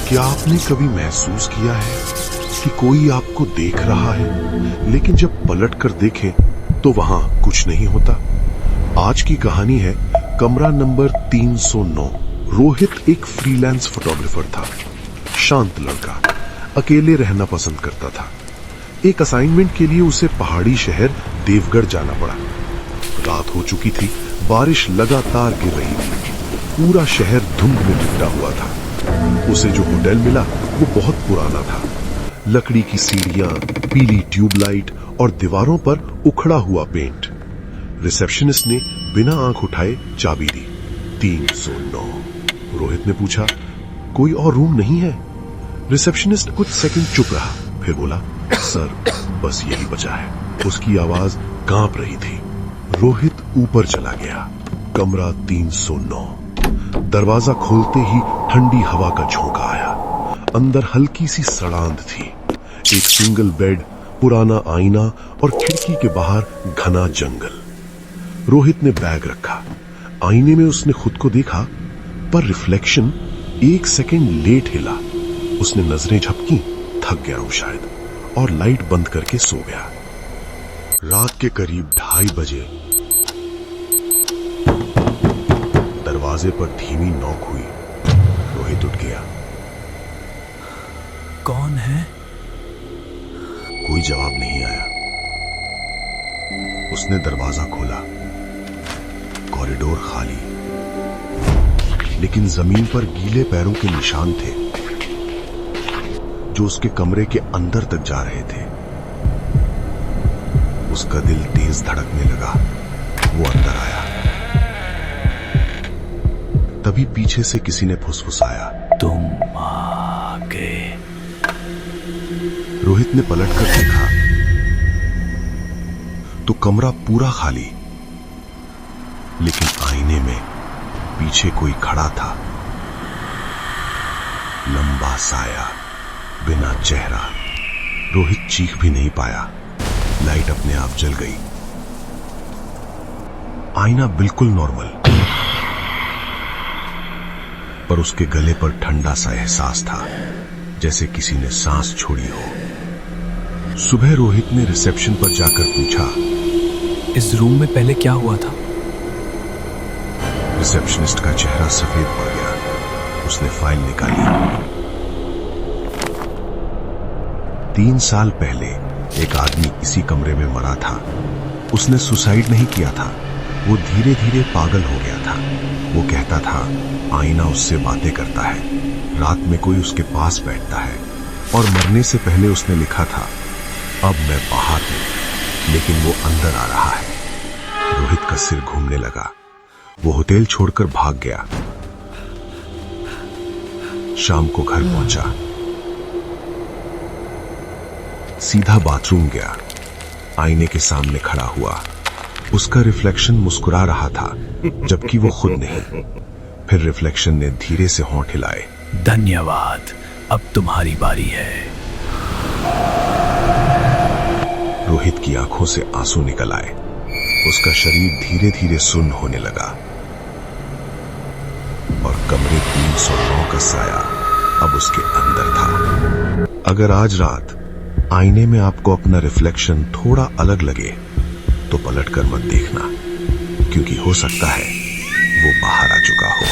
क्या आपने कभी महसूस किया है कि कोई आपको देख रहा है, लेकिन जब पलट कर देखें तो वहां कुछ नहीं होता? आज की कहानी है कमरा नंबर 309। रोहित एक फ्रीलांस फोटोग्राफर था। शांत लड़का, अकेले रहना पसंद करता था। एक असाइनमेंट के लिए उसे पहाड़ी शहर देवगढ़ जाना पड़ा। रात हो चुकी थी, बारिश लगातार गिर रही थी। पूरा शहर धुंध में लिपटा हुआ था। उसे जो होटल मिला वो बहुत पुराना था। लकड़ी की सीढ़ियां, पीली ट्यूबलाइट और दीवारों पर उखड़ा हुआ पेंट। रिसेप्शनिस्ट ने बिना आंख उठाए चाबी दी। 309। रोहित ने पूछा, कोई और रूम नहीं है? रिसेप्शनिस्ट कुछ सेकंड चुप रहा, फिर बोला, सर बस यही बचा है। उसकी आवाज कांप रही थी। रोहित ऊपर चला गया। कमरा 309। दरवाजा खोलते ही ठंडी हवा का झोंका आया। अंदर हल्की सी सड़ांध थी। एक सिंगल बेड, पुराना आईना और खिड़की के बाहर घना जंगल। रोहित ने बैग रखा। आईने में उसने खुद को देखा, पर रिफ्लेक्शन 1 सेकंड लेट हिला। उसने नजरें झपकी, थक गया हूं शायद, और लाइट बंद करके सो गया। रात के करीब 2:30 बजे दरवाजे पर धीमी नॉक हुई। रोहित उठ गया। कौन है? कोई जवाब नहीं आया। उसने दरवाजा खोला। कॉरिडोर खाली, लेकिन जमीन पर गीले पैरों के निशान थे, जो उसके कमरे के अंदर तक जा रहे थे। उसका दिल तेज धड़कने लगा। वो अंदर आया। तभी पीछे से किसी ने फुसफुसाया, तुम आ गए। रोहित ने पलटकर देखा तो कमरा पूरा खाली, लेकिन आईने में पीछे कोई खड़ा था। लंबा साया, बिना चेहरा। रोहित चीख भी नहीं पाया। लाइट अपने आप जल गई। आईना बिल्कुल नॉर्मल, पर उसके गले पर ठंडा सा एहसास था, जैसे किसी ने सांस छोड़ी हो। सुबह रोहित ने रिसेप्शन पर जाकर पूछा, इस रूम में पहले क्या हुआ था? रिसेप्शनिस्ट का चेहरा सफेद पड़ गया। उसने फाइल निकाली। 3 साल पहले एक आदमी इसी कमरे में मरा था। उसने सुसाइड नहीं किया था, वो धीरे धीरे पागल हो गया था। वो कहता था आईना उससे बातें करता है, रात में कोई उसके पास बैठता है, और मरने से पहले उसने लिखा था, अब मैं बाहर हूं लेकिन वो अंदर आ रहा है। रोहित का सिर घूमने लगा। वो होटल छोड़कर भाग गया। शाम को घर पहुंचा। सीधा बाथरूम गया। आईने के सामने खड़ा हुआ। उसका रिफ्लेक्शन मुस्कुरा रहा था, जबकि वो खुद नहीं। फिर रिफ्लेक्शन ने धीरे से होंठ हिलाए। धन्यवाद, अब तुम्हारी बारी है। रोहित की आंखों से आंसू निकल आए। उसका शरीर धीरे धीरे सुन्न होने लगा, और कमरे 309 का साया अब उसके अंदर था। अगर आज रात आईने में आपको अपना रिफ्लेक्शन थोड़ा अलग लगे, तो पलटकर मत देखना, क्योंकि हो सकता है वो बाहर आ चुका हो।